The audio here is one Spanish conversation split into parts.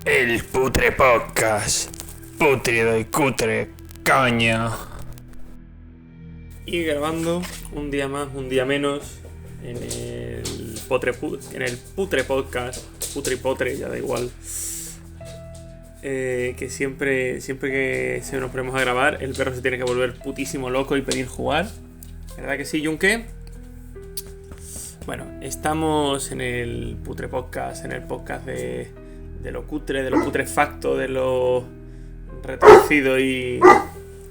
El Putre Podcast. Putrido y cutre, coño. Y grabando un día más, un día menos en el Putre Podcast, Putre y Potre, ya da igual. Que siempre que se nos ponemos a grabar, el perro se tiene que volver putísimo loco y pedir jugar. ¿Verdad que sí, Junque? Bueno, estamos en el Putre Podcast, en el podcast de lo cutre, de lo putrefacto, de lo retorcido, y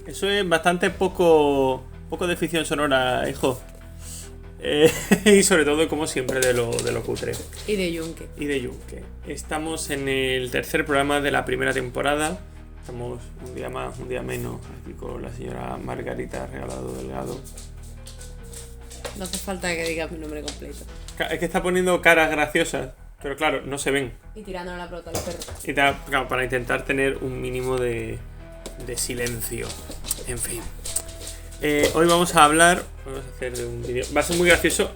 eso es bastante poco de ficción sonora, hijo. Y sobre todo, como siempre, de lo cutre. Y de Junque. Estamos en el tercer programa de la primera temporada. Estamos un día más, un día menos, aquí con la señora Margarita Regalado Delgado. No hace falta que digas mi nombre completo. Es que está poniendo caras graciosas, pero claro, no se ven. Y tirándole la pelota al perro. Y claro, para intentar tener un mínimo de silencio. En fin. Hoy vamos a hacer de un vídeo. Va a ser muy gracioso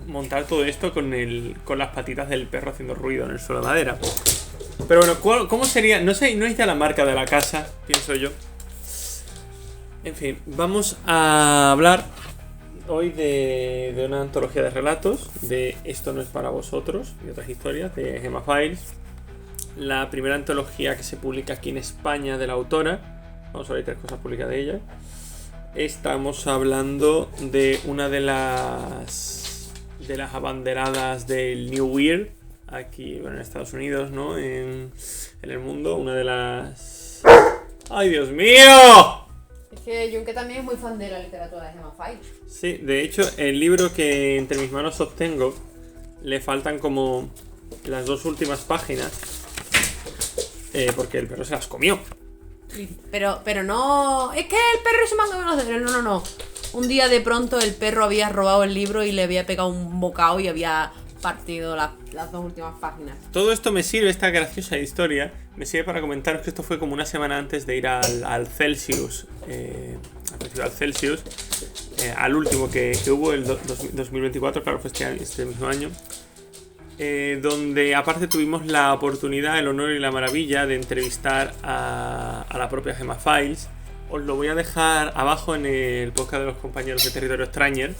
montar todo esto con las patitas del perro haciendo ruido en el suelo de madera. Pero bueno, ¿cómo sería? No sé, no es ya la marca de la casa, pienso yo. En fin, vamos a hablar hoy de una antología de relatos, de Esto no es para vosotros y otras historias, de Gemma Files. La primera antología que se publica aquí en España de la autora. Vamos a ver 3 cosas publicadas de ella. Estamos hablando de una de las abanderadas del New Weird aquí, bueno, en Estados Unidos, ¿no? En el mundo, una de las... ¡Ay, Dios mío! Es que Junque también es muy fan de la literatura de Gemma Files. Sí, de hecho, el libro que entre mis manos obtengo le faltan como las 2 últimas páginas, porque el perro se las comió. Pero no... Es que el perro se manda menos de... No. Un día de pronto el perro había robado el libro y le había pegado un bocado y había partido las 2 últimas páginas. Todo esto me sirve, esta graciosa historia, me sirve para comentaros que esto fue como una semana antes de ir al Celsius, al Festival Celsius, al último que hubo, el 2024, claro, fue este mismo año. Donde aparte tuvimos la oportunidad, el honor y la maravilla de entrevistar a la propia Gemma Files. Os lo voy a dejar abajo en el podcast de los compañeros de Territorio Stranger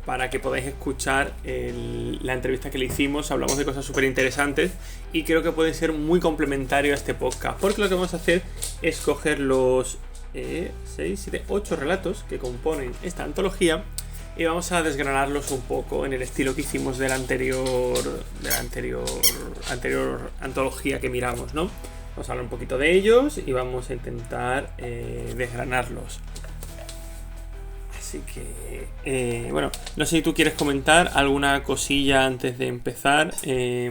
para que podáis escuchar la entrevista que le hicimos. Hablamos de cosas súper interesantes y creo que puede ser muy complementario a este podcast, porque lo que vamos a hacer es coger los 6, 7, 8 relatos que componen esta antología y vamos a desgranarlos un poco en el estilo que hicimos de la anterior antología que miramos, ¿no? Vamos a hablar un poquito de ellos y vamos a intentar desgranarlos. Así que, bueno, no sé si tú quieres comentar alguna cosilla antes de empezar,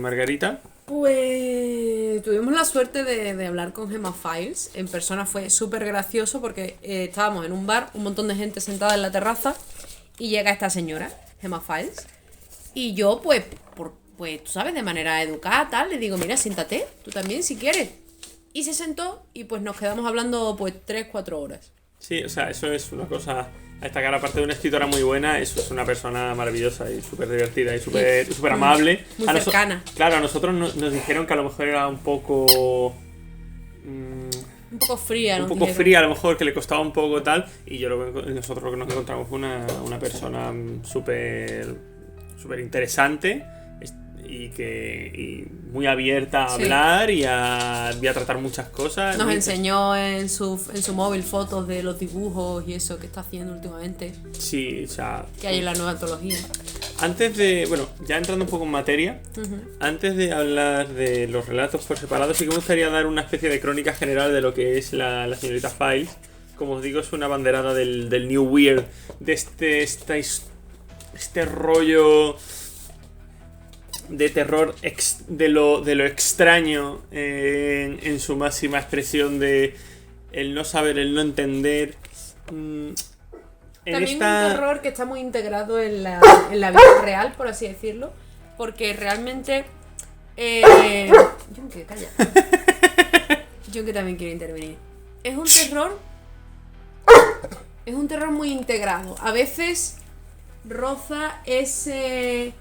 Margarita. Pues tuvimos la suerte de hablar con Gemma Files. En persona fue súper gracioso porque estábamos en un bar, un montón de gente sentada en la terraza. Y llega esta señora, Gemma Files, y yo, pues tú sabes, de manera educada, tal, le digo, mira, siéntate, tú también, si quieres. Y se sentó y pues nos quedamos hablando, pues, 3-4 horas. Sí, o sea, eso es una cosa a destacar, aparte de una escritora muy buena, eso es una persona maravillosa y súper divertida y súper amable. Muy cercana. Claro, a nosotros nos dijeron que a lo mejor era un poco... un poco fría, ¿no? Un poco fría, a lo mejor, que le costaba un poco tal. Y nosotros lo que nos encontramos fue una persona súper interesante y muy abierta a hablar y a tratar muchas cosas. Nos enseñó en su móvil fotos de los dibujos y eso que está haciendo últimamente. Sí, o sea... Que hay en la nueva antología. Antes de... Bueno, ya entrando un poco en materia, antes de hablar de los relatos por separado, sí que me gustaría dar una especie de crónica general de lo que es la señorita Files. Como os digo, es una banderada del New Weird, de este rollo de terror de lo extraño en su máxima expresión, de el no saber, el no entender. También un terror que está muy integrado en la vida real, por así decirlo, porque realmente Junque, calla. Junque también quiere intervenir. Es un terror muy integrado. A veces roza ese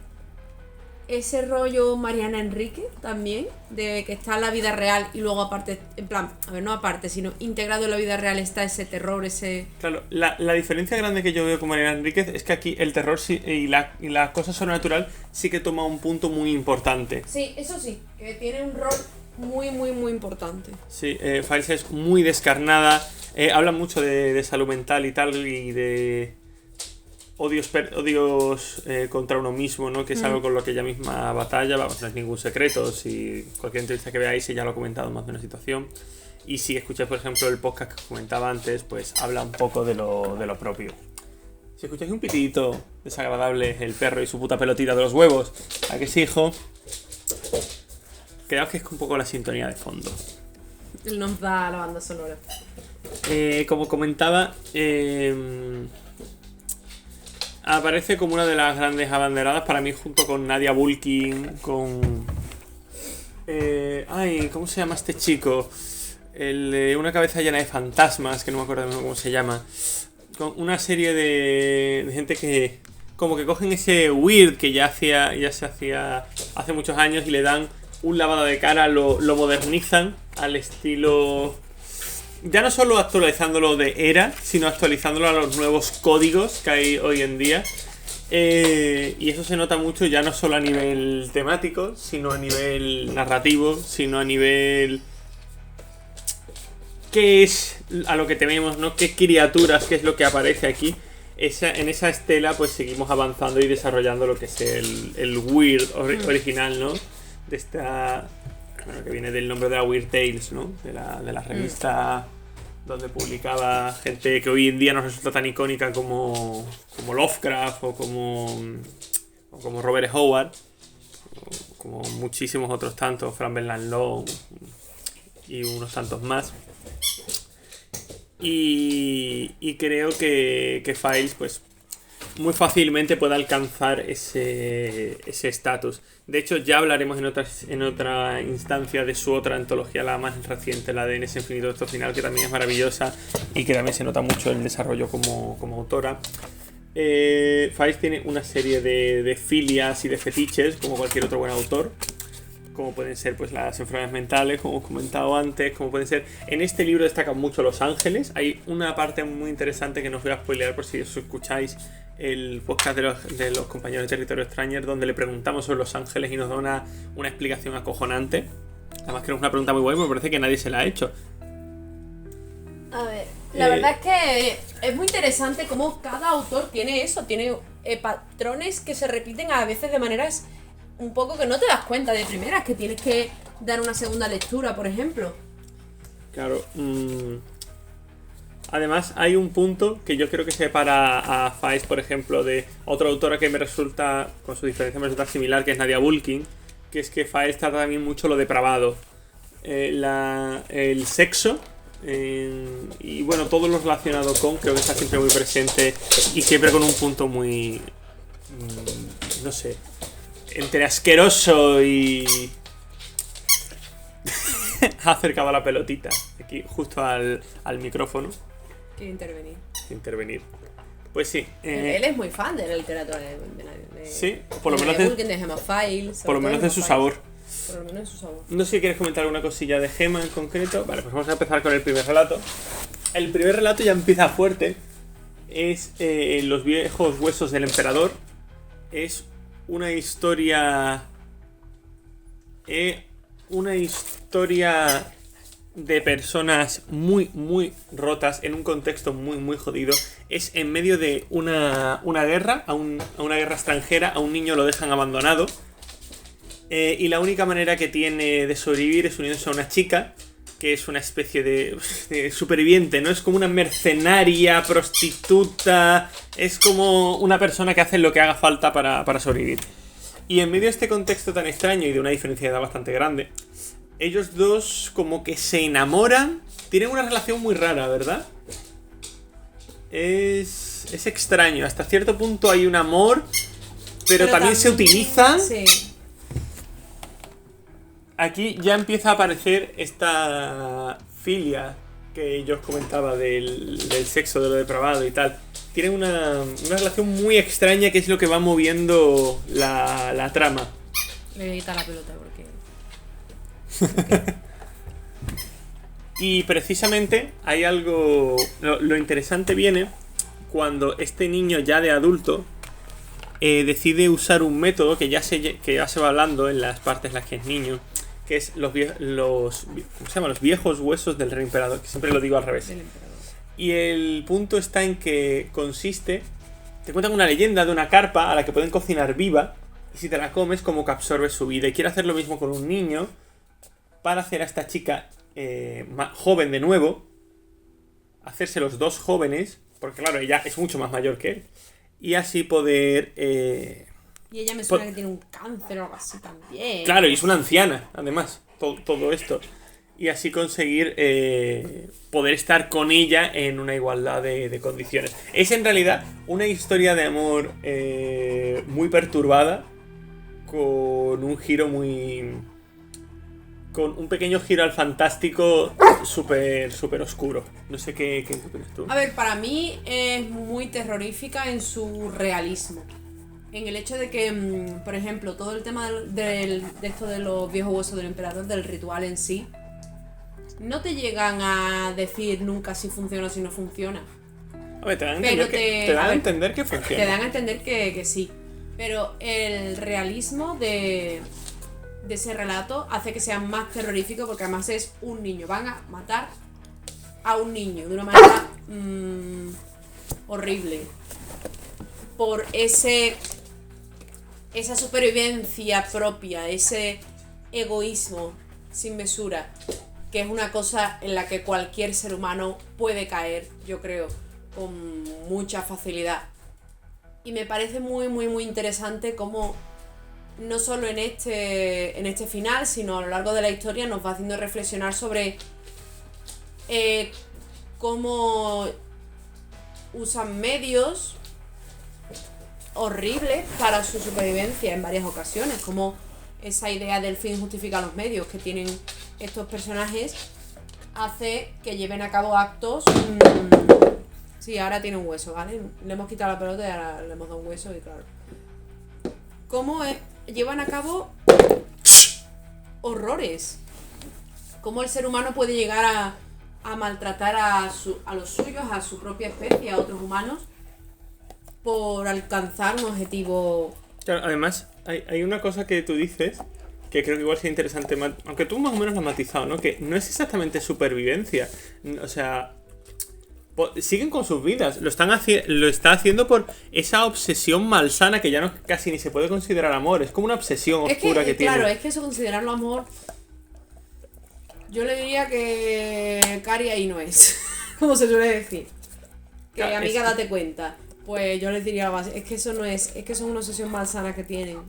ese rollo Mariana Enrique también, de que está en la vida real y luego aparte, en plan, a ver, no aparte, sino integrado en la vida real está ese terror, ese... Claro, la diferencia grande que yo veo con Mariana Enríquez es que aquí el terror y la cosa sobrenatural sí que toma un punto muy importante. Sí, eso sí, que tiene un rol muy importante. Sí, Files es muy descarnada, habla mucho de salud mental y tal, y de odios contra uno mismo, ¿no? Que es algo con lo que ella misma batalla. Vamos, no es ningún secreto, si cualquier entrevista que veáis ella lo ha comentado más de una situación. Y si escucháis, por ejemplo, el podcast que comentaba antes, pues habla un poco de lo propio. Si escucháis un pitidito desagradable, el perro y su puta pelotita de los huevos, ¿a qué sí, hijo? Quedaos que es un poco la sintonía de fondo. Él nos da la banda sonora. Como comentaba, aparece como una de las grandes abanderadas para mí, junto con Nadia Bulkin, con... ¿cómo se llama este chico? El de una cabeza llena de fantasmas, que no me acuerdo cómo se llama. Con una serie de gente que como que cogen ese weird que ya se hacía hace muchos años y le dan un lavado de cara, lo modernizan al estilo... Ya no solo actualizándolo de era, sino actualizándolo a los nuevos códigos que hay hoy en día. Y eso se nota mucho ya no solo a nivel temático, sino a nivel narrativo, sino a nivel... ¿Qué es a lo que tememos, no? ¿Qué criaturas, qué es lo que aparece aquí? En esa estela pues seguimos avanzando y desarrollando lo que es el Weird original, ¿no? De esta... Bueno, que viene del nombre de la Weird Tales, ¿no? De la revista donde publicaba gente que hoy en día nos resulta tan icónica como Lovecraft o como Robert E. Howard, o como muchísimos otros tantos, Frank Bernard Long y unos tantos más. Y creo que Files pues muy fácilmente puede alcanzar ese estatus. De hecho, ya hablaremos en otra instancia de su otra antología, la más reciente, la de En ese infinito esto final, que también es maravillosa y que también se nota mucho el desarrollo como autora. Files tiene una serie de filias y de fetiches, como cualquier otro buen autor, como pueden ser pues las enfermedades mentales, como hemos comentado antes, como pueden ser... En este libro destacan mucho los ángeles. Hay una parte muy interesante que no os voy a spoilear por si os escucháis el podcast de los compañeros de Territorio Stranger, donde le preguntamos sobre los ángeles y nos da una explicación acojonante. Además que es una pregunta muy buena, me parece que nadie se la ha hecho. A ver, la verdad es que es muy interesante cómo cada autor tiene eso, tiene patrones que se repiten a veces de maneras un poco que no te das cuenta de primeras, que tienes que dar una segunda lectura, por ejemplo. Claro. Además, hay un punto que yo creo que separa a Files, por ejemplo, de otra autora que me resulta, con su diferencia, me resulta similar, que es Nadia Bulkin, que es que Files trata también mucho lo depravado. El sexo, y bueno, todo lo relacionado con, creo que está siempre muy presente y siempre con un punto muy... no sé, entre asqueroso y... ha acercado la pelotita aquí justo al micrófono. Quiere Intervenir. Pues sí. Él es muy fan de la literatura de sí, por lo menos de Gemma Files. Por lo menos de su sabor. Por lo menos de su sabor. No sé si quieres comentar alguna cosilla de Gemma en concreto. Vale, pues vamos a empezar con el primer relato. El primer relato ya empieza fuerte. Es Los viejos huesos del emperador. Es una historia... una historia de personas muy rotas en un contexto muy jodido. Es en medio de una guerra, a una guerra extranjera. A un niño lo dejan abandonado, y la única manera que tiene de sobrevivir es uniéndose a una chica que es una especie de superviviente, ¿no? Es como una mercenaria, prostituta. Es como una persona que hace lo que haga falta para sobrevivir. Y en medio de este contexto tan extraño y de una diferencia de edad bastante grande, ellos dos como que se enamoran. Tienen una relación muy rara, ¿verdad? Es extraño. Hasta cierto punto hay un amor, pero también se utilizan. Sí. Aquí ya empieza a aparecer esta filia que yo os comentaba del sexo, de lo depravado y tal. Tienen una relación muy extraña que es lo que va moviendo la trama. Le voy a quitar la pelota porque... Y precisamente hay algo... Lo interesante viene cuando este niño ya de adulto decide usar un método que ya se va hablando en las partes en las que es niño, que es ¿cómo se llama? Los viejos huesos del rey emperador, que siempre lo digo al revés. Y el punto está en que consiste... Te cuentan una leyenda de una carpa a la que pueden cocinar viva, y si te la comes como que absorbes su vida. Y quiere hacer lo mismo con un niño para hacer a esta chica joven de nuevo, hacerse los dos jóvenes, porque claro, ella es mucho más mayor que él, y así poder... Y ella me suena que tiene un cáncer o algo así también. Claro, y es una anciana, además, todo esto. Y así conseguir poder estar con ella en una igualdad de condiciones. Es en realidad una historia de amor muy perturbada, con un giro muy... con un pequeño giro al fantástico súper oscuro. No sé qué opinas tú. A ver, para mí es muy terrorífica en su realismo. En el hecho de que, por ejemplo, todo el tema de esto de los viejos huesos del emperador, del ritual en sí, no te llegan a decir nunca si funciona o si no funciona. A ver, te dan a entender que funciona. Te dan a entender que sí. Pero el realismo de ese relato hace que sea más terrorífico, porque además es un niño. Van a matar a un niño de una manera horrible. Por esa supervivencia propia, ese egoísmo sin mesura, que es una cosa en la que cualquier ser humano puede caer, yo creo, con mucha facilidad. Y me parece muy, muy, muy interesante cómo no solo en este final, sino a lo largo de la historia nos va haciendo reflexionar sobre cómo usan medios horribles para su supervivencia en varias ocasiones, como esa idea del fin justifica los medios que tienen estos personajes hace que lleven a cabo actos. Sí, ahora tiene un hueso, ¿vale? Le hemos quitado la pelota y ahora le hemos dado un hueso y claro. ¿Cómo llevan a cabo horrores? ¿Cómo el ser humano puede llegar a maltratar a los suyos, a su propia especie, a otros humanos, por alcanzar un objetivo? Claro, además, hay una cosa que tú dices que creo que igual sería interesante, aunque tú más o menos lo has matizado, ¿no? Que no es exactamente supervivencia. O sea, siguen con sus vidas. Lo está haciendo por esa obsesión malsana que ya no casi ni se puede considerar amor. Es como una obsesión oscura que tiene. Claro, es que eso considerarlo amor, yo le diría que Cari ahí no es. Como se suele decir. Que Claro, amiga, date cuenta. Pues yo les diría algo así. Es que eso no es. Es que eso es una obsesión malsana que tienen.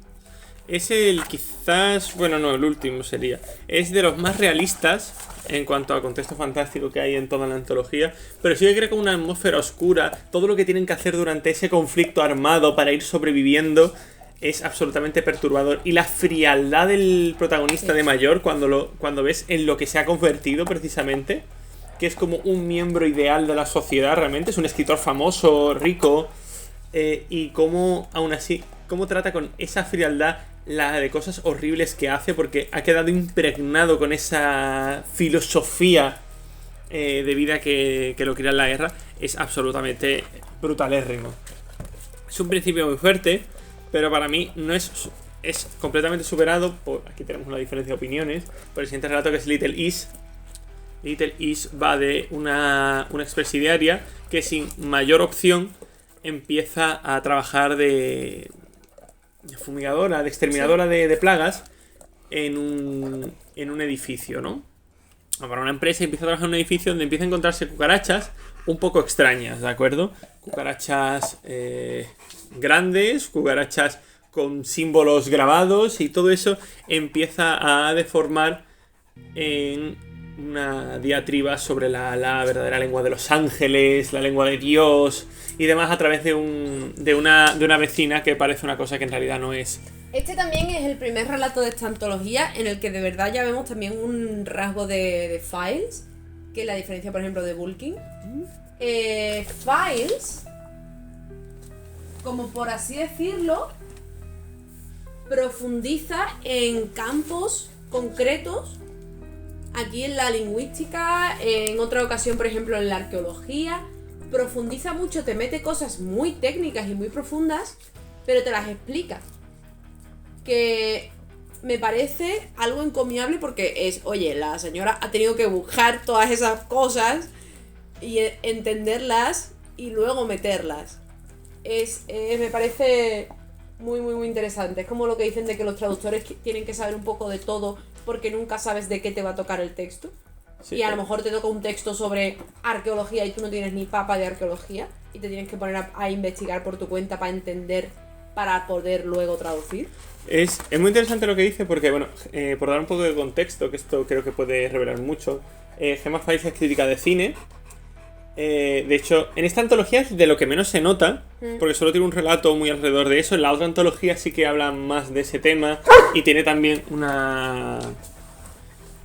Es el quizás... Bueno, no, el último sería. Es de los más realistas en cuanto al contexto fantástico que hay en toda la antología. Pero sí que crea como una atmósfera oscura. Todo lo que tienen que hacer durante ese conflicto armado para ir sobreviviendo es absolutamente perturbador. Y la frialdad del protagonista de mayor cuando ves en lo que se ha convertido precisamente, que es como un miembro ideal de la sociedad realmente. Es un escritor famoso, rico, y cómo, aún así, cómo trata con esa frialdad la de cosas horribles que hace, porque ha quedado impregnado con esa filosofía de vida que lo crea en la guerra. Es absolutamente brutalérrimo. Es un principio muy fuerte, pero para mí no es completamente superado por... Aquí tenemos una diferencia de opiniones. Por el siguiente relato, que es Little Is. Little Is va de una expresidiaria que sin mayor opción empieza a trabajar de fumigadora, de exterminadora de plagas en un edificio, ¿no? Para una empresa, empieza a trabajar en un edificio donde empieza a encontrarse cucarachas un poco extrañas, ¿de acuerdo? Cucarachas grandes, cucarachas con símbolos grabados, y todo eso empieza a deformar en una diatriba sobre la verdadera lengua de los ángeles, la lengua de Dios y demás, a través de una vecina que parece una cosa que en realidad no es. Este también es el primer relato de esta antología en el que de verdad ya vemos también un rasgo de Files, que es la diferencia, por ejemplo, de Bulkin. Files, como por así decirlo, profundiza en campos concretos. Aquí en la lingüística, en otra ocasión, por ejemplo, en la arqueología, profundiza mucho, te mete cosas muy técnicas y muy profundas, pero te las explica. Que me parece algo encomiable porque es, oye, la señora ha tenido que buscar todas esas cosas y entenderlas y luego meterlas. Me parece muy, muy, muy interesante. Es como lo que dicen de que los traductores tienen que saber un poco de todo porque nunca sabes de qué te va a tocar el texto. Sí, y a lo mejor te toca un texto sobre arqueología y tú no tienes ni papa de arqueología y te tienes que poner a investigar por tu cuenta para entender, para poder luego traducir. Es muy interesante lo que dice porque, bueno, por dar un poco de contexto, que esto creo que puede revelar mucho, Gemma Files es crítica de cine. De hecho, en esta antología es de lo que menos se nota, porque solo tiene un relato muy alrededor de eso. En la otra antología sí que habla más de ese tema y tiene también una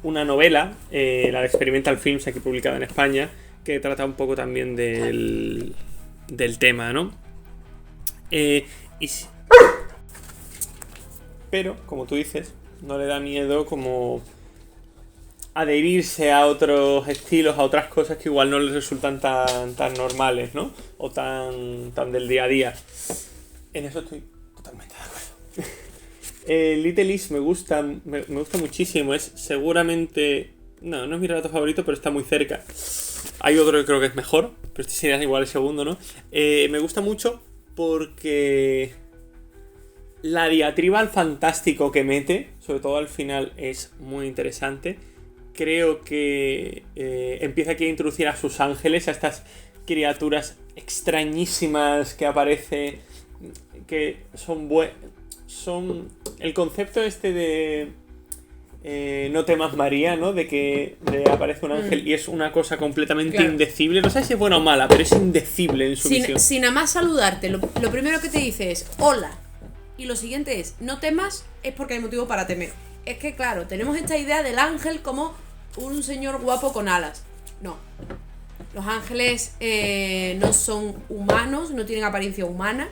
novela, la de Experimental Films, aquí publicada en España, que trata un poco también del tema, ¿no? Pero, como tú dices, no le da miedo como adherirse a otros estilos, a otras cosas que igual no les resultan tan normales, ¿no? O tan del día a día. En eso estoy totalmente de acuerdo. Little Lies me gusta muchísimo. Es seguramente... No es mi relato favorito, pero está muy cerca. Hay otro que creo que es mejor, pero este sería igual el segundo, ¿no? Me gusta mucho porque la diatriba al fantástico que mete, sobre todo al final, es muy interesante. Creo que empieza aquí a introducir a sus ángeles, a estas criaturas extrañísimas que aparecen, que son el concepto este de no temas María, ¿no? De que aparece un ángel y es una cosa completamente indecible. No sé si es buena o mala, pero es indecible en su visión. Sin nada más saludarte, lo primero que te dice es hola. Y lo siguiente es, no temas, es porque hay motivo para temer. Es que claro, tenemos esta idea del ángel como un señor guapo con alas. No. Los ángeles no son humanos, no tienen apariencia humana.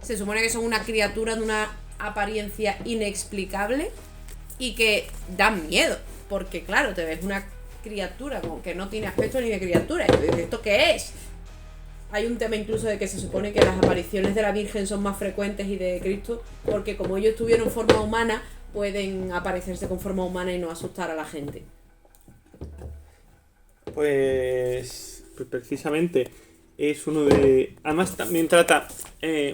Se supone que son una criatura de una apariencia inexplicable y que dan miedo. Porque claro, te ves una criatura como que no tiene aspecto ni de criatura. Y dices, ¿esto qué es? Hay un tema incluso de que se supone que las apariciones de la Virgen son más frecuentes y de Cristo, porque como ellos tuvieron forma humana, pueden aparecerse con forma humana y no asustar a la gente. Pues precisamente es uno de... Además también trata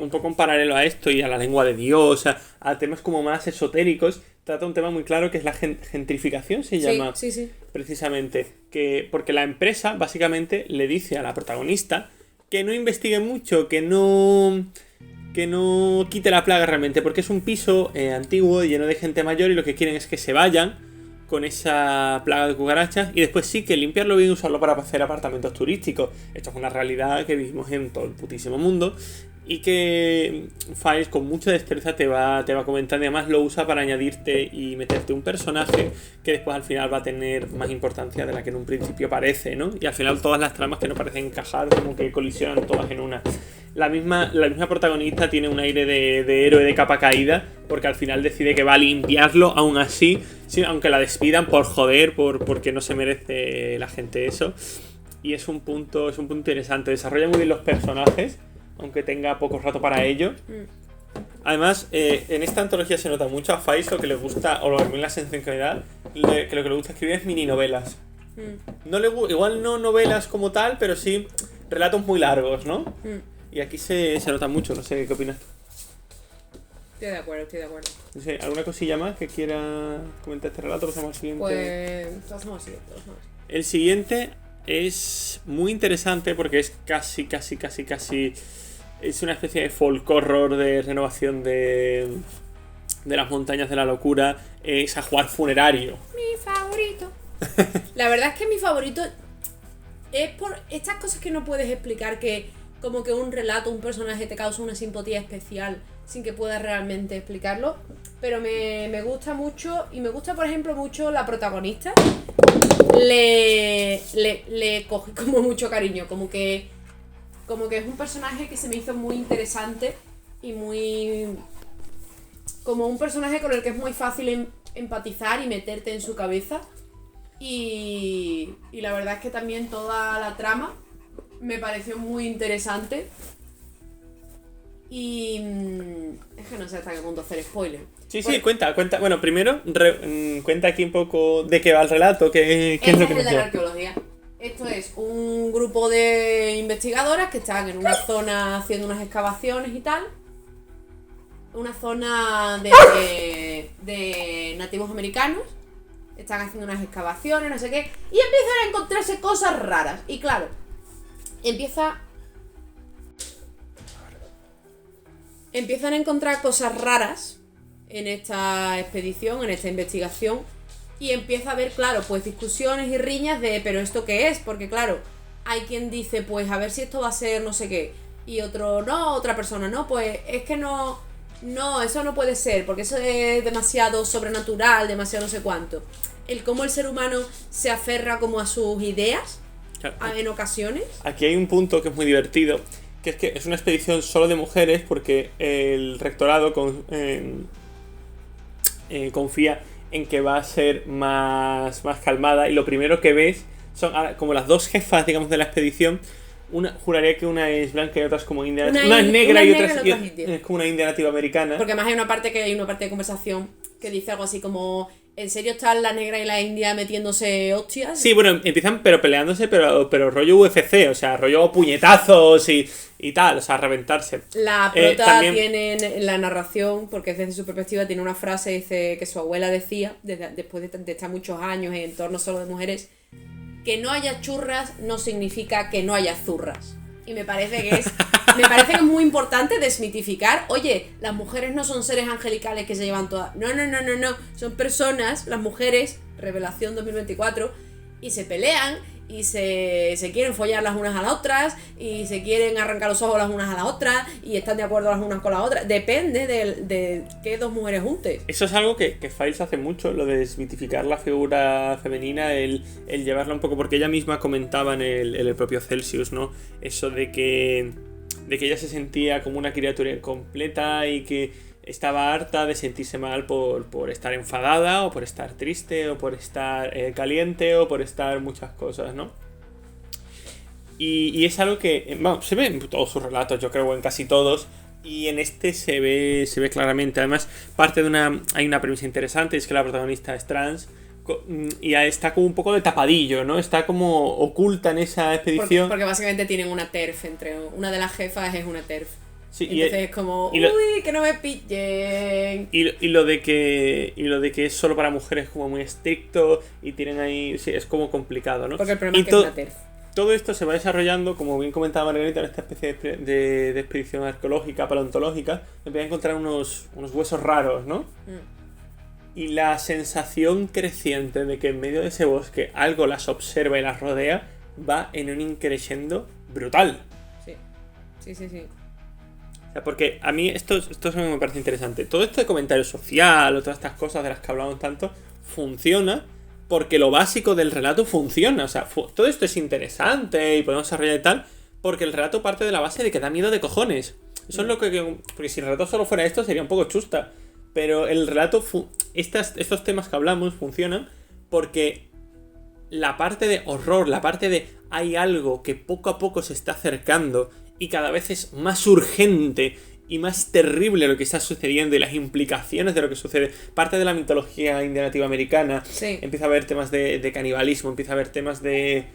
un poco en paralelo a esto y a la lengua de Dios, a temas como más esotéricos. Trata un tema muy claro que es la gentrificación, se llama. Sí. Precisamente. Porque la empresa básicamente le dice a la protagonista que no investigue mucho, que no quite la plaga realmente, porque es un piso antiguo, lleno de gente mayor y lo que quieren es que se vayan con esa plaga de cucarachas y después sí que limpiarlo bien y usarlo para hacer apartamentos turísticos. Esto es una realidad que vivimos en todo el putísimo mundo y que Files con mucha destreza te va comentando y además lo usa para añadirte y meterte un personaje que después al final va a tener más importancia de la que en un principio parece, ¿no? Y al final todas las tramas que no parecen encajar como que colisionan todas en una. La misma protagonista tiene un aire de héroe de capa caída porque al final decide que va a limpiarlo aún así, sí, aunque la despidan por joder, porque no se merece la gente eso. Y es un punto interesante. Desarrolla muy bien los personajes, aunque tenga poco rato para ello. Además, en esta antología se nota mucho a Files lo que le gusta, o lo que la sensibilidad, que lo que le gusta escribir es mini novelas. Igual no novelas como tal, pero sí relatos muy largos, ¿no? Y aquí se nota mucho, no sé, ¿qué opinas tú? Estoy de acuerdo. No sé, ¿alguna cosilla más que quiera comentar este relato? Pasamos al siguiente. Pues pasamos al siguiente. El siguiente es muy interesante porque es casi es una especie de folk horror de renovación de las montañas de la locura. Es Ajuar Funerario. Mi favorito. La verdad es que mi favorito es por estas cosas que no puedes explicar, que como que un relato, un personaje te causa una simpatía especial sin que puedas realmente explicarlo. Pero me gusta mucho, y me gusta por ejemplo mucho la protagonista. Le cogí como mucho cariño, como que es un personaje que se me hizo muy interesante y muy como un personaje con el que es muy fácil empatizar y meterte en su cabeza. Y la verdad es que también toda la trama me pareció muy interesante. Y es que no sé hasta qué punto hacer spoiler. Sí, Pues, cuenta. Bueno, primero, cuenta aquí un poco de qué va el relato, qué es lo que es el de la arqueología. Esto es un grupo de investigadoras que están en una zona haciendo unas excavaciones y tal. Una zona de nativos americanos. Están haciendo unas excavaciones, no sé qué. Y empiezan a encontrarse cosas raras. Y claro, empiezan a encontrar cosas raras en esta expedición, en esta investigación. Y empieza a haber, claro, pues discusiones y riñas de ¿pero esto qué es? Porque claro, hay quien dice, pues a ver si esto va a ser no sé qué. Y otro, no, otra persona, no, pues es que no, eso no puede ser, porque eso es demasiado sobrenatural, demasiado no sé cuánto. Cómo el ser humano se aferra como a sus ideas, Claro. en ocasiones. Aquí hay un punto que es muy divertido, que es una expedición solo de mujeres porque el rectorado confía en que va a ser más calmada, y lo primero que ves son como las dos jefas, digamos, de la expedición. Juraría que una es blanca y otra es como india. Una es negra y otra es como una india nativa americana. Porque además hay una parte de conversación que dice algo así como ¿en serio están la negra y la india metiéndose hostias? Sí, bueno, empiezan pero peleándose, pero rollo UFC, o sea, rollo puñetazos y tal, o sea, reventarse. La prota también tiene en la narración, porque desde su perspectiva tiene una frase, dice que su abuela decía, después de estar muchos años en entornos solo de mujeres, que no haya churras no significa que no haya zurras. Y me parece que es muy importante desmitificar, oye, las mujeres no son seres angelicales que se llevan todas. No. Son personas, las mujeres, revelación 2024, y se pelean, y se quieren follar las unas a las otras, y se quieren arrancar los ojos las unas a las otras, y están de acuerdo las unas con las otras. Depende de qué dos mujeres juntes. eso es algo que Files hace mucho, lo de desmitificar la figura femenina, el llevarla un poco, porque ella misma comentaba en el propio Celsius, ¿no? Eso de que ella se sentía como una criatura incompleta y que estaba harta de sentirse mal por estar enfadada, o por estar triste, o por estar caliente, o por estar muchas cosas, ¿no? Y es algo que, vamos, se ve en todos sus relatos, yo creo, en casi todos. Y en este se ve claramente. Además, hay una premisa interesante, es que la protagonista es trans. Y está como un poco de tapadillo, ¿no? Está como oculta en esa expedición. Porque básicamente tienen una TERF una de las jefas es una TERF. Sí, entonces es como, uy, que no me pillen. Y lo de que es solo para mujeres como muy estricto y tienen ahí, sí, es como complicado, ¿no? Porque el problema es que es una TERF. Todo esto se va desarrollando, como bien comentaba Margarita, en esta especie de expedición arqueológica, paleontológica. Empieza a encontrar unos huesos raros, ¿no? Y la sensación creciente de que en medio de ese bosque algo las observa y las rodea va en un increciendo brutal. Sí. O sea, porque a mí esto me parece interesante. Todo este comentario social o todas estas cosas de las que hablamos tanto funciona porque lo básico del relato funciona. O sea, todo esto es interesante y podemos desarrollar y tal, porque el relato parte de la base de que da miedo de cojones. Eso es lo que... Porque si el relato solo fuera esto sería un poco chusta. Pero el relato... Estos temas que hablamos funcionan porque la parte de horror, la parte de hay algo que poco a poco se está acercando y cada vez es más urgente y más terrible lo que está sucediendo y las implicaciones de lo que sucede. Parte de la mitología india nativa americana. Sí. Empieza a haber temas de canibalismo, empieza a haber temas de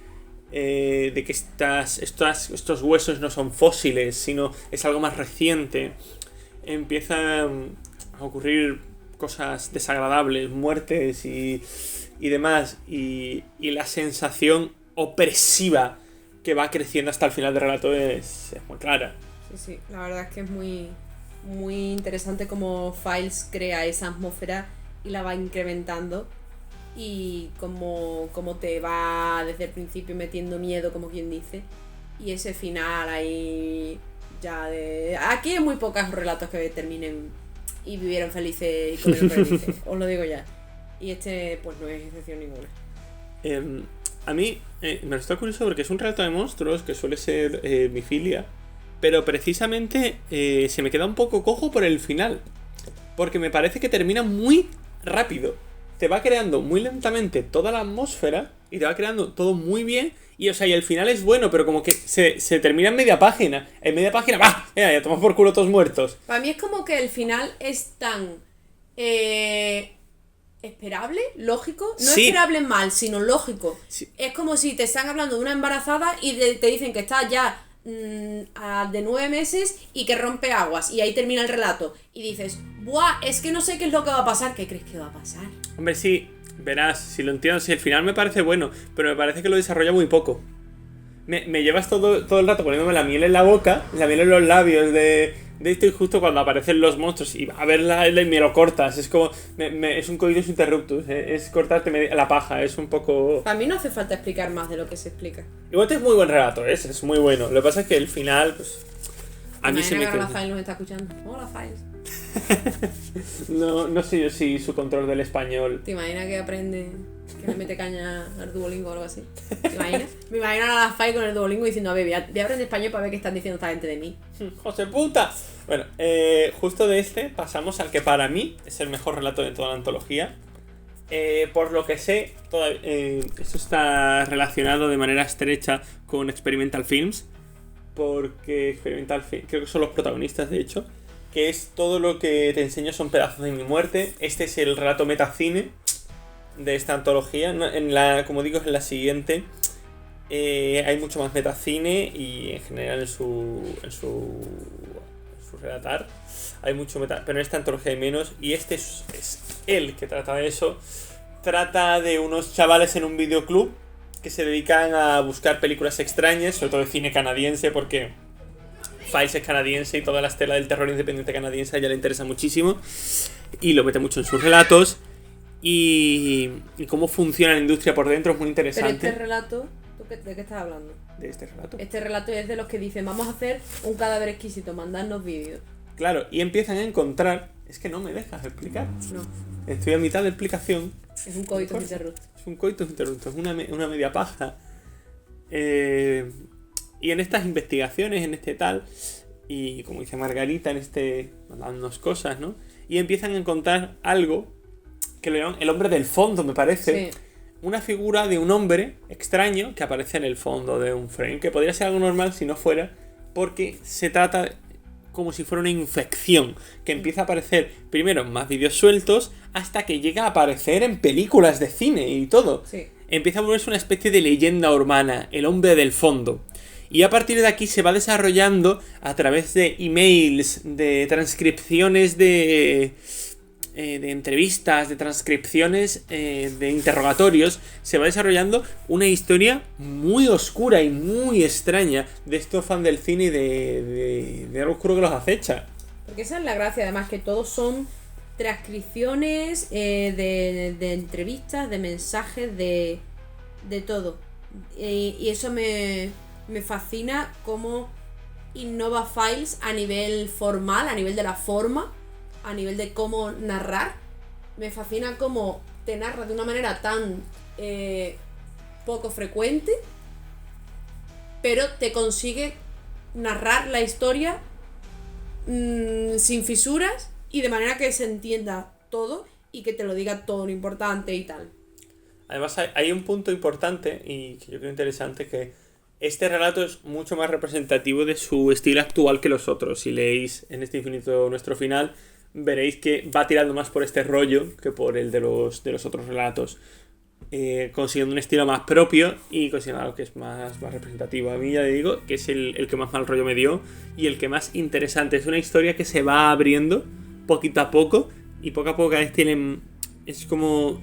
que estos huesos no son fósiles, sino es algo más reciente. Empiezan a ocurrir cosas desagradables, muertes y demás. Y la sensación opresiva que va creciendo hasta el final del relato es muy clara. Sí, la verdad es que es muy, muy interesante cómo Files crea esa atmósfera y la va incrementando, y cómo te va desde el principio metiendo miedo, como quien dice, y ese final ahí ya de... Aquí hay muy pocos relatos que terminen y vivieron felices y comieron felices, os lo digo ya, y este pues no es excepción ninguna. A mí me está curioso porque es un relato de monstruos que suele ser mi filia, pero precisamente se me queda un poco cojo por el final. porque me parece que termina muy rápido. Te va creando muy lentamente toda la atmósfera y te va creando todo muy bien. Y o sea, y el final es bueno, pero como que se termina en media página. En media página, ¡bah! Ya tomamos por culo todos muertos. Para mí es como que el final es tan esperable, lógico. No Sí. esperable mal, sino lógico. Sí. Es como si te están hablando de una embarazada y te dicen que está ya de 9 meses y que rompe aguas. Y ahí termina el relato. Y dices, ¡buah! Es que no sé qué es lo que va a pasar. ¿Qué crees que va a pasar? Hombre, sí, verás, si lo entiendo, si el final me parece bueno, pero me parece que lo desarrolla muy poco. Me llevas todo el rato poniéndome la miel en la boca, la miel en los labios de esto, y justo cuando aparecen los monstruos y a verla y me lo cortas. Es como, es un coitus interruptus, es cortarte la paja, es un poco... Para mí no hace falta explicar más de lo que se explica. Igual es muy buen relato, es muy bueno. Lo que pasa es que el final, pues... A mí se me Imagina que queda... ahora Files nos está escuchando. Hola, Files. No sé yo si su control del español... ¿Te imaginas que aprende, que le mete caña al Duolingo o algo así? ¿Te imaginas? Me imagino a la Files con el Duolingo diciendo, a ver, voy a aprender español para ver qué están diciendo esta gente de mí. ¡José puta! Bueno, justo de este pasamos al que para mí es el mejor relato de toda la antología. Por lo que sé, esto está relacionado de manera estrecha con Experimental Films. Porque Experimental Films, creo que son los protagonistas de hecho. Que es todo lo que te enseño son pedazos de mi muerte. Este es el relato metacine de esta antología. Como digo, en la siguiente hay mucho más metacine y en general en su relatar hay mucho meta, pero en esta antología hay menos. Y este es el que trata de eso. Trata de unos chavales en un videoclub que se dedican a buscar películas extrañas, sobre todo de cine canadiense, porque Files es canadiense y toda la estela del terror independiente canadiense a ella le interesa muchísimo y lo mete mucho en sus relatos. Y cómo funciona la industria por dentro es muy Pero interesante. este relato, ¿de qué estás hablando? De este relato. Este relato es de los que dicen, vamos a hacer un cadáver exquisito, mandadnos vídeos. Claro, y empiezan a encontrar... Es que no me dejas explicar. No, Estoy a mitad de explicación. es un coitus interruptus. Es un coitus interruptus, una media paja. Y en estas investigaciones, en este tal, y como dice Margarita, en este mandándonos cosas, ¿no? Y empiezan a encontrar algo que le llaman el hombre del fondo, me parece. Sí. Una figura de un hombre extraño que aparece en el fondo de un frame, que podría ser algo normal si no fuera, porque se trata como si fuera una infección, que empieza a aparecer primero en más vídeos sueltos, hasta que llega a aparecer en películas de cine y todo. Sí. Empieza a volverse una especie de leyenda urbana, el hombre del fondo. Y a partir de aquí se va desarrollando a través de emails, de transcripciones de entrevistas, de transcripciones, de interrogatorios, se va desarrollando una historia muy oscura y muy extraña de estos fans del cine y de algo oscuro que los acecha. Porque esa es la gracia, además, que todos son transcripciones de entrevistas, de mensajes, de todo. Y eso me fascina cómo innova Files a nivel formal, a nivel de la forma, a nivel de cómo narrar. Me fascina cómo te narra de una manera tan poco frecuente, pero te consigue narrar la historia sin fisuras y de manera que se entienda todo y que te lo diga todo lo importante y tal. Además hay un punto importante y que yo creo interesante, que este relato es mucho más representativo de su estilo actual que los otros. Si leéis En este infinito nuestro final, veréis que va tirando más por este rollo que por el de los otros relatos, consiguiendo un estilo más propio y consiguiendo algo que es más representativo. A mí ya le digo que es el que más mal rollo me dio y el que más interesante. Es una historia que se va abriendo poquito a poco y poco a poco cada vez tienen... Es como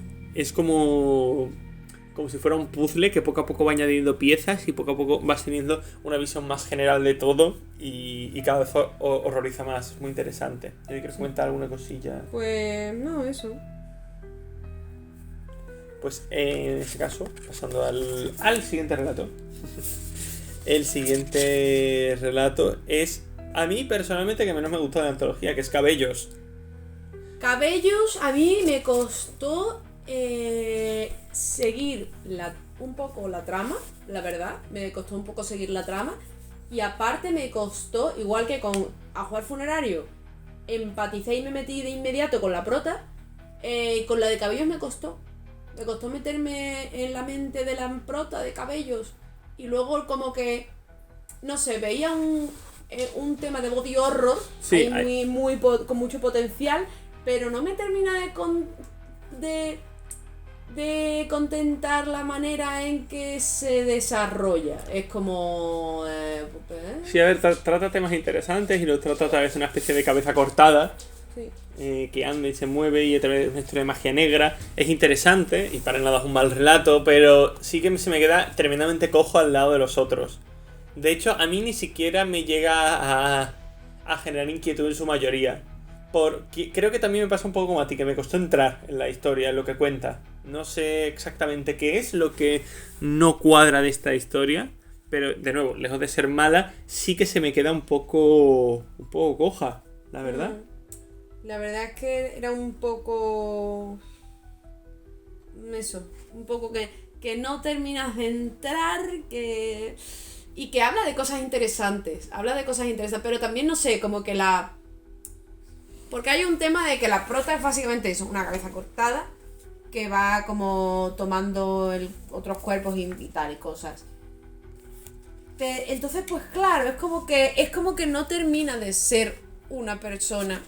si fuera un puzzle que poco a poco va añadiendo piezas y poco a poco vas teniendo una visión más general de todo y cada vez horroriza más. Es muy interesante. ¿Quieres comentar alguna cosilla? Pues no, eso. Pues en este caso, pasando al siguiente relato. El siguiente relato es, a mí personalmente, que menos me gustó de la antología, que es Cabellos. Cabellos, a mí me costó seguir un poco la trama, la verdad. Me costó un poco seguir la trama. Y aparte me costó, igual que con Ajuar Funerario, empaticé y me metí de inmediato con la prota. Con la de cabellos me costó. Me costó meterme en la mente de la prota de cabellos. Y luego como que, no sé, veía un tema de body horror, Sí, ahí con mucho potencial, pero no me termina de contentar la manera en que se desarrolla. Es como... Sí, a ver, trata temas interesantes y lo trata a través de una especie de cabeza cortada. Sí. Que anda y se mueve y a través de una historia de magia negra. Es interesante y para nada es un mal relato, pero sí que se me queda tremendamente cojo al lado de los otros. De hecho, a mí ni siquiera me llega a generar inquietud en su mayoría. Porque creo que también me pasa un poco como a ti, que me costó entrar en la historia, en lo que cuenta. No sé exactamente qué es lo que no cuadra de esta historia, pero de nuevo, lejos de ser mala, sí que se me queda un poco coja, la verdad. La verdad es que era un poco... Eso, un poco que no terminas de entrar, y que habla de cosas interesantes. Pero también, no sé, como que la... Porque hay un tema de que la prota es básicamente eso, una cabeza cortada, que va como tomando otros cuerpos y tal y cosas. Entonces, pues claro, es como que no termina de ser una persona,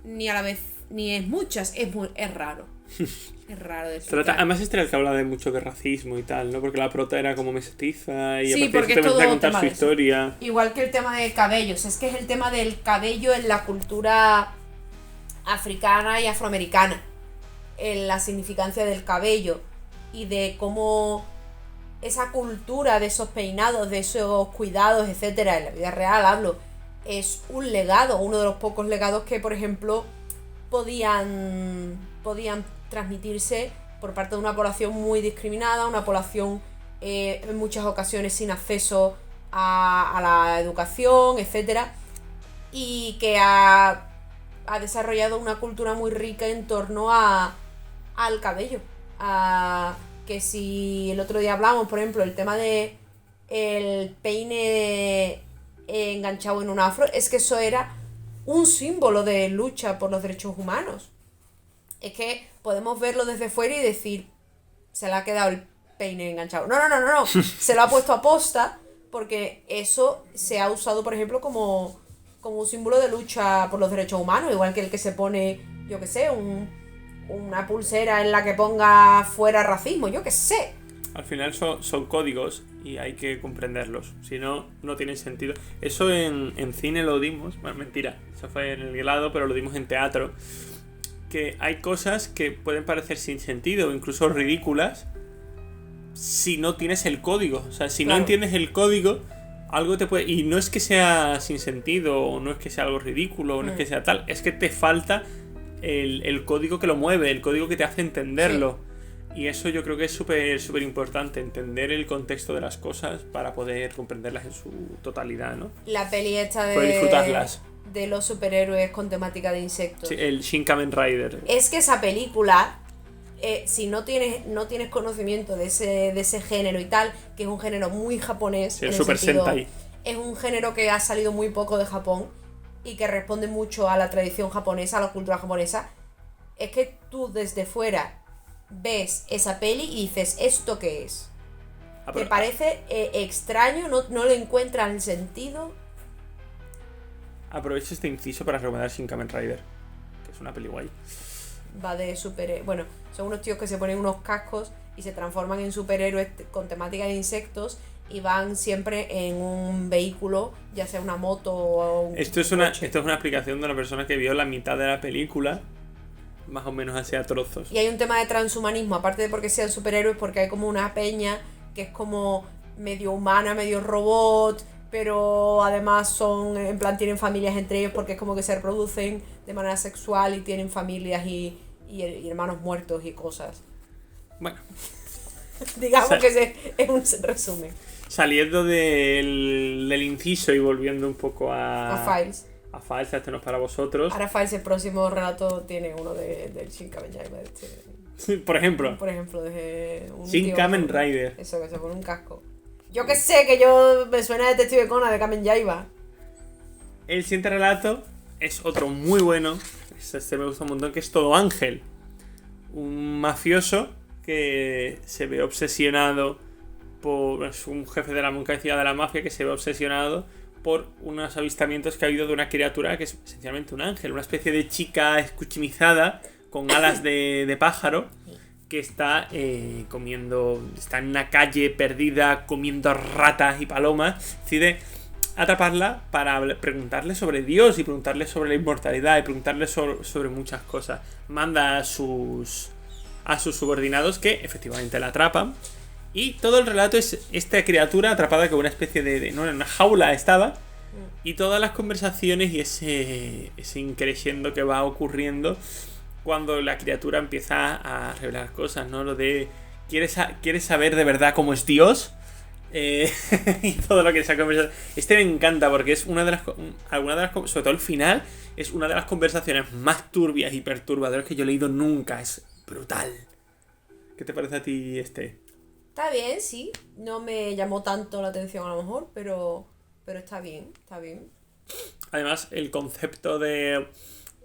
ni a la vez, ni es muchas, es raro. Es raro de explicar. Además este era el que habla de mucho de racismo y tal, ¿no? Porque la prota era como mestiza y Sí, aparte porque de eso es te todo metía a contar tema su de eso. historia. Igual que el tema de cabellos, es que es el tema del cabello en la cultura africana y afroamericana, en la significancia del cabello y de cómo esa cultura de esos peinados, de esos cuidados, etcétera, en la vida real hablo, es un legado, uno de los pocos legados que, por ejemplo, podían transmitirse por parte de una población muy discriminada, una población en muchas ocasiones sin acceso a la educación, etcétera, y que ha desarrollado una cultura muy rica en torno al cabello. Que si el otro día hablamos, por ejemplo, el tema de el peine enganchado en un afro, es que eso era un símbolo de lucha por los derechos humanos. Es que podemos verlo desde fuera y decir, se le ha quedado el peine enganchado. No. Se lo ha puesto a posta porque eso se ha usado, por ejemplo, como un símbolo de lucha por los derechos humanos. Igual que el que se pone, yo que sé, una pulsera en la que ponga fuera racismo, yo que sé. Al final son códigos y hay que comprenderlos. Si no, no tiene sentido. Eso en cine lo dimos. Bueno, mentira. Eso fue en el helado, pero lo dimos en teatro. Que hay cosas que pueden parecer sin sentido o incluso ridículas si no tienes el código. O sea, si Claro. no entiendes el código, algo te puede... Y no es que sea sin sentido, o no es que sea algo ridículo, o no es que sea tal. Es que te falta el código que lo mueve, el código que te hace entenderlo. Sí. Y eso yo creo que es súper importante, entender el contexto de las cosas para poder comprenderlas en su totalidad, ¿no? La peli esta Poder disfrutarlas. de los superhéroes con temática de insectos. Sí, el Shin Kamen Rider. Es que esa película, si no tienes conocimiento de ese género y tal, que es un género muy japonés, Sí, el en el Super sentido, Sentai. es un género que ha salido muy poco de Japón y que responde mucho a la tradición japonesa, a la cultura japonesa. Es que tú desde fuera ves esa peli y dices, ¿esto qué es? ¿Te parece extraño? ¿No le encuentras el sentido? Aprovecho este inciso para recomendar Shin Kamen Rider, que es una peli guay. Va de superhéroes. Bueno, son unos tíos que se ponen unos cascos y se transforman en superhéroes con temática de insectos y van siempre en un vehículo, ya sea una moto o un Esto es una explicación de una persona que vio la mitad de la película, más o menos así a trozos. Y hay un tema de transhumanismo, aparte de porque sean superhéroes, porque hay como una peña que es como medio humana, medio robot, pero además son, en plan, tienen familias entre ellos porque es como que se reproducen de manera sexual y tienen familias y hermanos muertos y cosas. Bueno, Digamos que es un resumen. saliendo del inciso y volviendo un poco A Files. A Files, este no es para vosotros. Ahora Files, el próximo relato tiene uno del Shin Kamen Rider. Por ejemplo, Por ejemplo, de un Shin tío Kamen con- Rider. Eso, que se pone un casco. Yo que sé, que yo me suena a Detective Conan de Kamen Yaiba. El siguiente relato es otro muy bueno. Este me gusta un montón, que es Todo Ángel. Un mafioso que se ve obsesionado por... Es un jefe de la cabecilla de la mafia que se ve obsesionado por unos avistamientos que ha habido de una criatura que es esencialmente un ángel. Una especie de chica escuchimizada con alas de pájaro que está comiendo... Está en una calle perdida comiendo ratas y palomas. Decide atraparla para preguntarle sobre Dios y preguntarle sobre la inmortalidad y preguntarle sobre muchas cosas. Manda a sus subordinados que efectivamente la atrapan. Y todo el relato es esta criatura atrapada con una especie de no, en una jaula estaba. Y todas las conversaciones y ese increciendo que va ocurriendo cuando la criatura empieza a revelar cosas, ¿no? Lo de ¿quieres saber de verdad cómo es Dios? Y todo lo que esa conversación. Me encanta porque es sobre todo el final, es una de las conversaciones más turbias y perturbadoras que yo he leído nunca. Es brutal. ¿Qué te parece a ti este? Está bien, sí. No me llamó tanto la atención a lo mejor, pero está bien, está bien. Además, el concepto de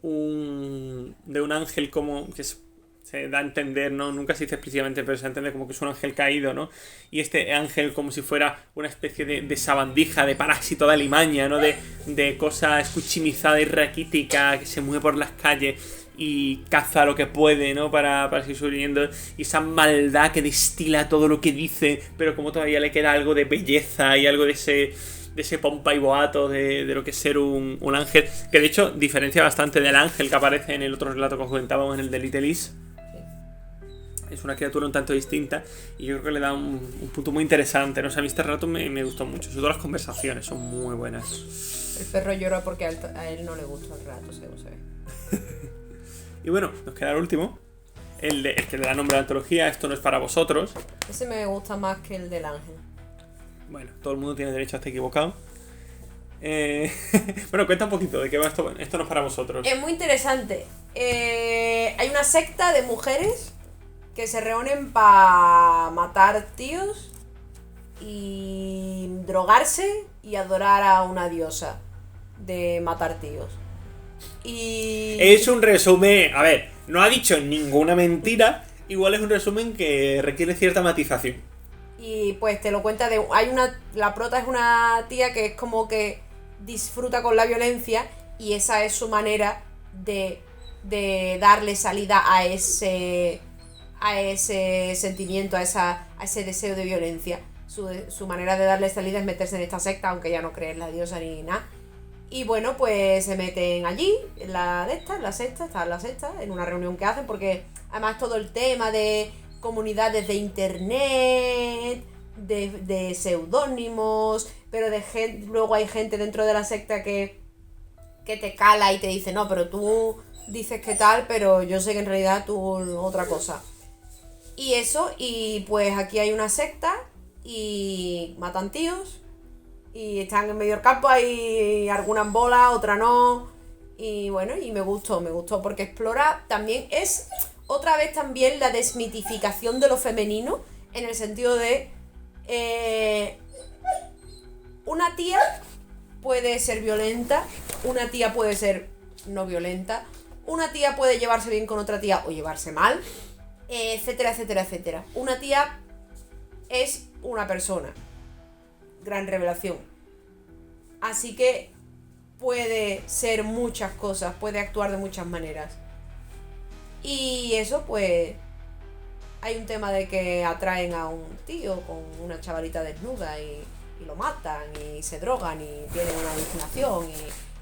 un ángel como que se da a entender, ¿no? Nunca se dice explícitamente, pero se entiende como que es un ángel caído, ¿no? Y este ángel como si fuera una especie de sabandija, de parásito de alimaña, ¿no? De cosa escuchimizada y raquítica que se mueve por las calles y caza lo que puede, ¿no? Para seguir sobreviviendo. Y esa maldad que destila todo lo que dice, pero como todavía le queda algo de belleza y algo de ese pompa y boato de lo que es ser un ángel, que de hecho diferencia bastante del ángel que aparece en el otro relato que os comentábamos, en el de Little Is. Es una criatura un tanto distinta y yo creo que le da un punto muy interesante, ¿no? O sea, a mí este relato me gustó mucho, sobre todo las conversaciones son muy buenas. El perro llora porque a él no le gusta el relato, se ve. Y bueno, nos queda el último, el que le da nombre a la antología, Esto no es para vosotros. Ese me gusta más que el del ángel. Bueno, todo el mundo tiene derecho a estar equivocado. Bueno, cuenta un poquito de qué va esto no es para vosotros. Es muy interesante. Hay una secta de mujeres que se reúnen para matar tíos y drogarse y adorar a una diosa de matar tíos. Y... Es un resumen, a ver, no ha dicho ninguna mentira, igual es un resumen que requiere cierta matización. Y pues te lo cuenta de... La prota es una tía que es como que disfruta con la violencia y esa es su manera de darle salida a ese sentimiento, a ese deseo de violencia. Su manera de darle salida es meterse en esta secta, aunque ya no cree en la diosa ni nada. Y bueno, pues se meten allí, en la sexta, en una reunión que hacen, porque además todo el tema de comunidades de internet, de seudónimos, pero luego hay gente dentro de la secta que te cala y te dice, no, pero tú dices que tal, pero yo sé que en realidad tú otra cosa. Y eso, y pues aquí hay una secta y matan tíos y están en medio del campo, hay algunas bolas, otras no. Y bueno, y me gustó porque explora también, es otra vez también la desmitificación de lo femenino, en el sentido de una tía puede ser violenta, una tía puede ser no violenta, una tía puede llevarse bien con otra tía o llevarse mal, etcétera, etcétera, etcétera. Una tía es una persona. Gran revelación. Así que puede ser muchas cosas, puede actuar de muchas maneras. Y eso, pues, hay un tema de que atraen a un tío con una chavalita desnuda y lo matan y se drogan y tienen una alucinación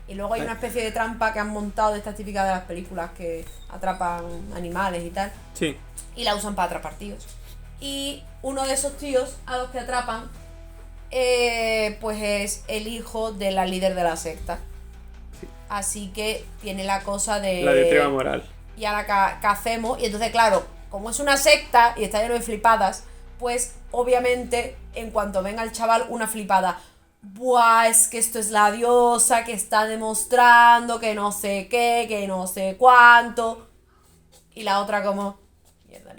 y luego hay una especie de trampa que han montado de estas típicas de las películas que atrapan animales y tal. Sí. Y la usan para atrapar tíos. Y uno de esos tíos a los que atrapan pues es el hijo de la líder de la secta. Sí. Así que tiene la cosa de... La diatriba moral. Y ahora ¿qué hacemos? Y entonces, claro, como es una secta y está lleno de flipadas, pues obviamente en cuanto venga el chaval, una flipada. Buah, es que esto es la diosa que está demostrando que no sé qué, que no sé cuánto. Y la otra como... Mierda,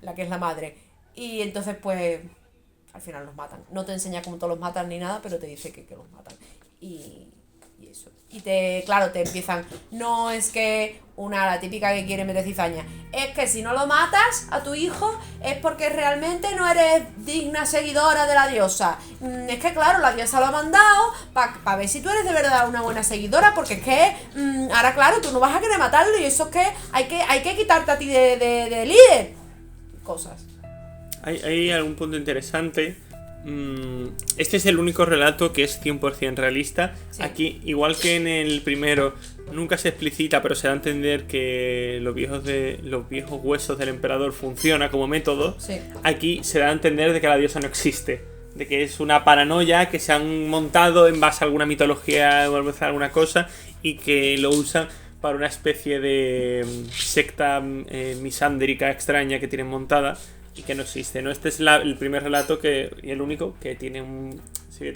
la que es la madre. Y entonces pues al final los matan. No te enseña cómo todos los matan ni nada, pero te dice que los matan. Y eso. Y claro, te empiezan, no es que la típica que quiere meter cizaña, es que si no lo matas a tu hijo es porque realmente no eres digna seguidora de la diosa. Es que claro, la diosa lo ha mandado para ver si tú eres de verdad una buena seguidora, porque es que ahora claro, tú no vas a querer matarlo y eso es que hay que quitarte a ti de líder. Cosas. Hay algún punto interesante. Este es el único relato que es 100% realista. Sí. Aquí, igual que en el primero, nunca se explicita, pero se da a entender que los viejos huesos del emperador funciona como método. Sí. Aquí se da a entender de que la diosa no existe, de que es una paranoia que se han montado en base a alguna mitología o a alguna cosa y que lo usan para una especie de secta misándrica extraña que tienen montada y que no existe, ¿no? Este es el primer relato y el único que tiene un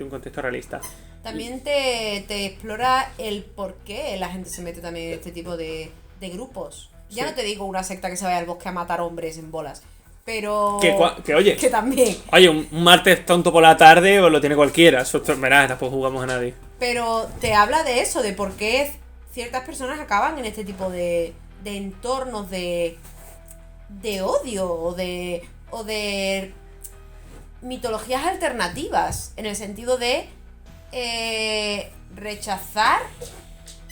contexto realista. También te explora el por qué la gente se mete también en este tipo de grupos. Ya Sí. no te digo una secta que se vaya al bosque a matar hombres en bolas, pero... Oye, Que también. Oye, un martes tonto por la tarde o lo tiene cualquiera. Verás, tampoco jugamos a nadie. Pero te habla de eso, de por qué ciertas personas acaban en este tipo de entornos de odio o de mitologías alternativas, en el sentido de rechazar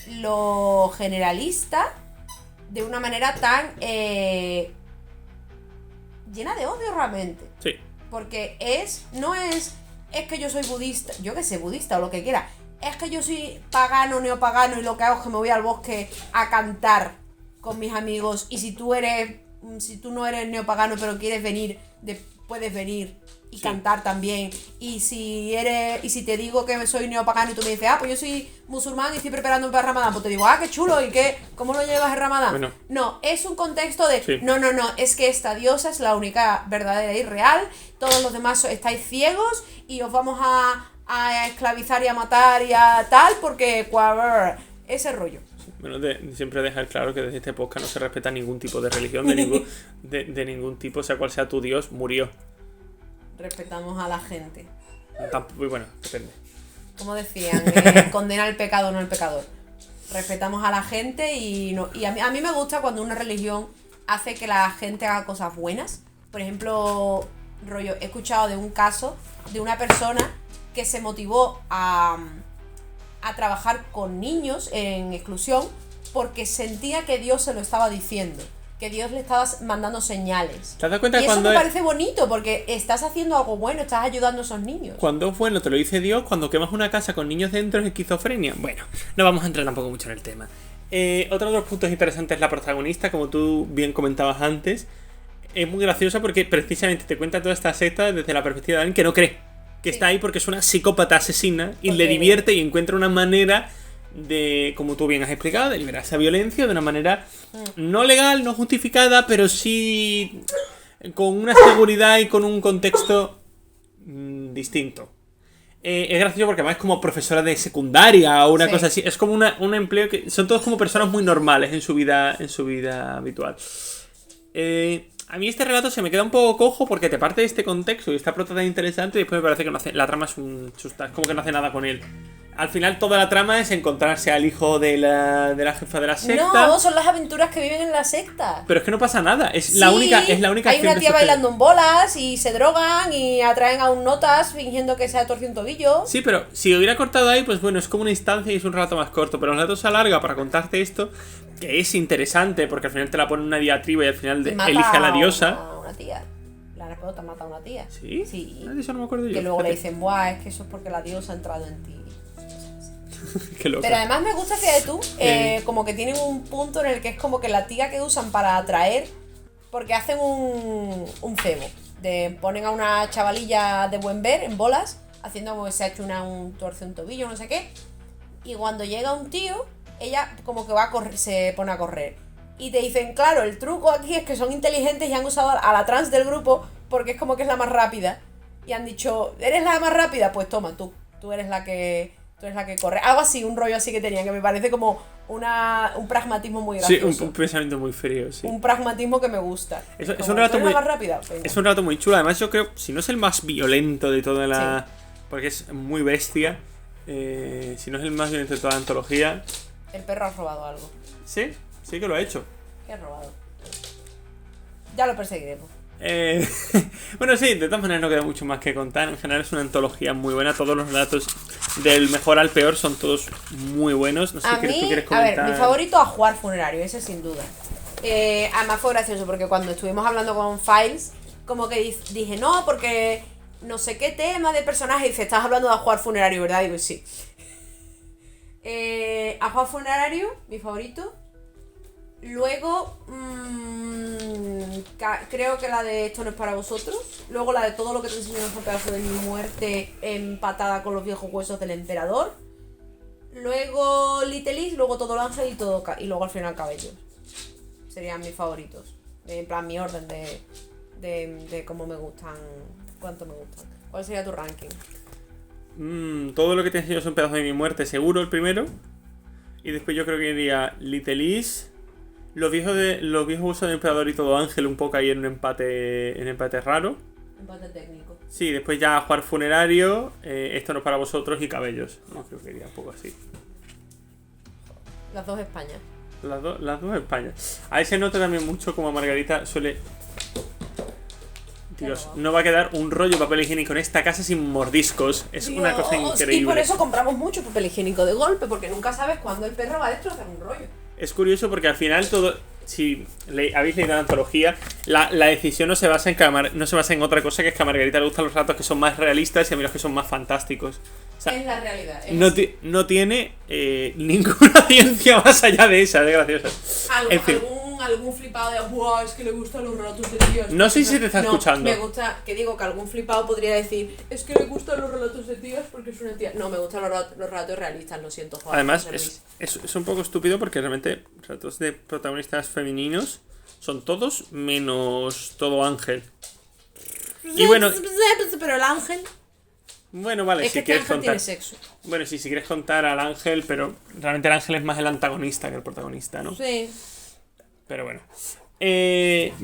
lo generalista de una manera tan llena de odio realmente. Sí. Porque no es que yo soy budista, yo que sé, budista o lo que quiera, es que yo soy pagano, neopagano y lo que hago es que me voy al bosque a cantar con mis amigos y si tú no eres neopagano pero quieres venir, puedes venir y Sí. cantar también. Y si te digo que soy neopagano y tú me dices, pues yo soy musulmán y estoy preparando para Ramadán, pues te digo, qué chulo, ¿y qué? ¿Cómo lo llevas el Ramadán? Bueno. No, es un contexto de, Sí. no, es que esta diosa es la única verdadera y real, todos los demás estáis ciegos y os vamos a esclavizar y a matar y a tal, porque ese rollo. Bueno, siempre dejar claro que desde esta época no se respeta ningún tipo de religión, de ningún tipo, sea cual sea tu dios, murió. Respetamos a la gente. Muy bueno, depende. Como decían, condena el pecado, no el pecador. Respetamos a la gente y a mí me gusta cuando una religión hace que la gente haga cosas buenas. Por ejemplo, he escuchado de un caso de una persona que se motivó a trabajar con niños en exclusión porque sentía que Dios se lo estaba diciendo, que Dios le estaba mandando señales. ¿Te has dado cuenta Y que eso cuando me parece bonito porque estás haciendo algo bueno, estás ayudando a esos niños. Cuando es bueno te lo dice Dios, cuando quemas una casa con niños dentro es esquizofrenia? Bueno, no vamos a entrar tampoco mucho en el tema. Otro de los puntos interesantes es la protagonista, como tú bien comentabas antes. Es muy graciosa porque precisamente te cuenta toda esta secta desde la perspectiva de alguien que no cree. Que está ahí porque es una psicópata asesina y le divierte y encuentra una manera de, como tú bien has explicado, de liberar esa violencia de una manera no legal, no justificada, pero sí con una seguridad y con un contexto distinto. Es gracioso porque además es como profesora de secundaria o una cosa así. Es como un empleo que son todos como personas muy normales en su vida habitual. A mí este relato se me queda un poco cojo porque te parte de este contexto y está tan interesante y después me parece que la trama es como que no hace nada con él. Al final toda la trama es encontrarse al hijo de la jefa de la secta. No, son las aventuras que viven en la secta. Pero es que no pasa nada, es la única Hay acción una de tía esta bailando en bolas y se drogan y atraen a un notas fingiendo que se ha torcido un tobillo. Sí, pero si hubiera cortado ahí, pues bueno, es como una instancia y es un relato más corto. Pero el relato se alarga para contarte esto, que es interesante, porque al final te la pone una diatriba y al final Y mata elige a la diosa. a una tía. La esposa mata a una tía. ¿Sí? Sí. Ah, de eso no me acuerdo yo. Que luego le Fíjate. dicen, es que eso es porque la diosa ha entrado en ti. Qué loco. Pero además me gusta, fíjate tú, como que tienen un punto en el que es como que la tía que usan para atraer, porque hacen un cebo. Ponen a una chavalilla de buen ver en bolas, haciendo como que se ha hecho un torce un tobillo, no sé qué. Y cuando llega un tío, ella como que va a correr, se pone a correr. Y te dicen, claro, el truco aquí es que son inteligentes y han usado a la trans del grupo porque es como que es la más rápida. Y han dicho, ¿eres la más rápida? Pues toma, tú eres la que corre. Algo así, un rollo así que tenían, que me parece como un pragmatismo muy Sí, gracioso. un pensamiento muy frío, sí. Un pragmatismo que me gusta. Es Como, un relato ¿tú eres muy- la más rápida? Venga. Es un relato muy chulo. Además, yo creo, si no es el más violento de toda la. Porque es muy bestia. Si no es el más violento de toda la antología. El perro ha robado algo. Sí, sí que lo ha hecho. ¿Qué ha robado? Ya lo perseguiremos. Bueno, sí, de todas maneras no queda mucho más que contar. En general es una antología muy buena. Todos los relatos del mejor al peor son todos muy buenos. No sé A si tú mí, quieres a comentar. ver, mi favorito a jugar funerario, ese sin duda. Además fue gracioso porque cuando estuvimos hablando con Files, como que dije, no, porque no sé qué tema de personaje. Dice, estás hablando de a jugar funerario, ¿verdad? Digo, sí. A jugar funerario, mi favorito. Luego, creo que la de Esto no es para vosotros. Luego la de Todo lo que te enseñó un pedazo de mi muerte, empatada con los viejos huesos del emperador. Luego Little Is, luego Todo el ángel y luego al final Cabellos. Serían mis favoritos. En plan, mi orden de cómo me gustan, cuánto me gustan. ¿Cuál sería tu ranking? Todo lo que te enseñó es un pedazo de mi muerte, seguro el primero. Y después yo creo que iría Little Is, los viejos huesos del emperador y Todo ángel, un poco ahí en un empate raro. Empate técnico. Sí, después ya jugar funerario, Esto no es para vosotros y Cabellos. Yo creo que iría un poco así. Las dos Españas. Las dos España. Ahí se nota también mucho como Margarita suele... Dios, no va a quedar un rollo de papel higiénico en esta casa sin mordiscos. Es una cosa increíble. Y por eso compramos mucho papel higiénico de golpe, porque nunca sabes cuándo el perro va a destrozar un rollo. Es curioso porque al final todo... Si habéis leído la antología, la decisión no se basa en otra cosa, que es que a Margarita le gustan los relatos que son más realistas y a mí los que son más fantásticos. O sea, es la realidad. No tiene ninguna ciencia más allá de esa, es graciosa. En fin. Algún flipado de wow, es que le gustan los relatos de tías. No sé si te está escuchando. Me gusta, que digo que algún flipado podría decir, es que le gustan los relatos de tías porque es una tía. No, me gustan los relatos realistas, lo siento, Juan. Además, es un poco estúpido porque realmente relatos de protagonistas femeninos son todos menos Todo ángel. Y bueno. Pero el ángel. Bueno, vale, es si que quieres ángel contar. Tiene sexo. Bueno, sí, si quieres contar al ángel, pero realmente el ángel es más el antagonista que el protagonista, ¿no? Sí. Pero bueno.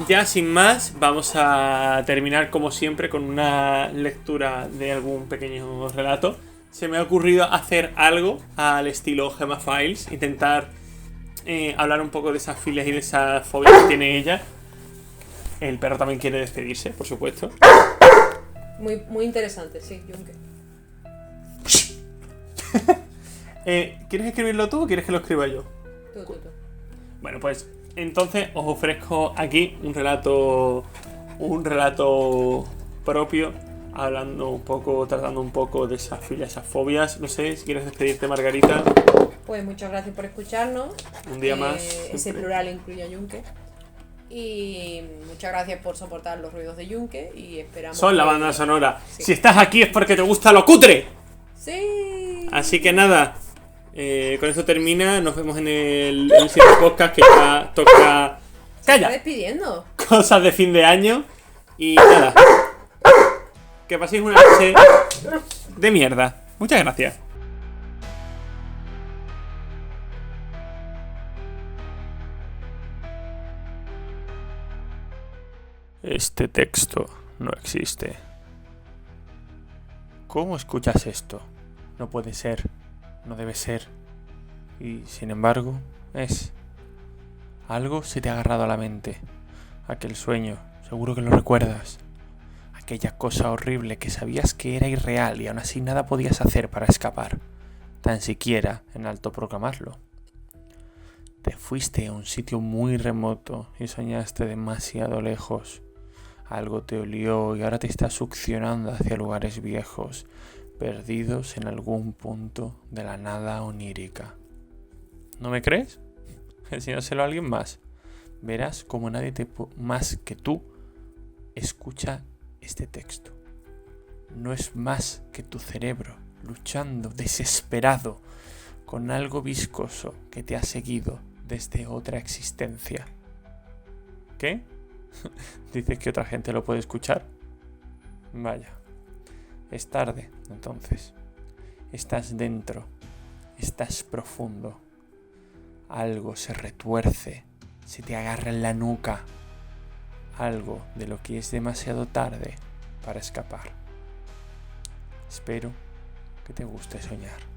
Ya sin más, vamos a terminar como siempre con una lectura de algún pequeño relato. Se me ha ocurrido hacer algo al estilo Gemma Files, intentar hablar un poco de esas filias y de esas fobias que tiene ella. El perro también quiere despedirse, por supuesto. Muy interesante, sí, Junque. ¿Quieres escribirlo tú o quieres que lo escriba yo? Tú. Bueno, pues entonces os ofrezco aquí un relato propio, hablando un poco, tratando un poco de esas filias, esas fobias. No sé, si quieres despedirte, Margarita. Pues muchas gracias por escucharnos. Un día más. Ese plural incluye a Junque. Y muchas gracias por soportar los ruidos de Junque y esperamos... Son la banda sonora. Sí. Si estás aquí es porque te gusta lo cutre. Sí. Así que nada, con esto termina. Nos vemos en el siguiente podcast que ya toca... Se está ¡Calla! despidiendo. Cosas de fin de año. Y nada, que paséis una noche de mierda. Muchas gracias. Este texto no existe. ¿Cómo escuchas esto? No puede ser, no debe ser. Y sin embargo, es. Algo se te ha agarrado a la mente. Aquel sueño, seguro que lo recuerdas. Aquella cosa horrible que sabías que era irreal y aún así nada podías hacer para escapar. Tan siquiera en alto proclamarlo. Te fuiste a un sitio muy remoto y soñaste demasiado lejos. Algo te olió y ahora te está succionando hacia lugares viejos, perdidos en algún punto de la nada onírica. ¿No me crees? Enséñaselo a alguien más. Verás como nadie más que tú escucha este texto. No es más que tu cerebro luchando desesperado con algo viscoso que te ha seguido desde otra existencia. ¿Qué? ¿Dices que otra gente lo puede escuchar? Vaya. Es tarde, entonces. Estás dentro. Estás profundo. Algo se retuerce. Se te agarra en la nuca. Algo de lo que es demasiado tarde para escapar. Espero que te guste soñar.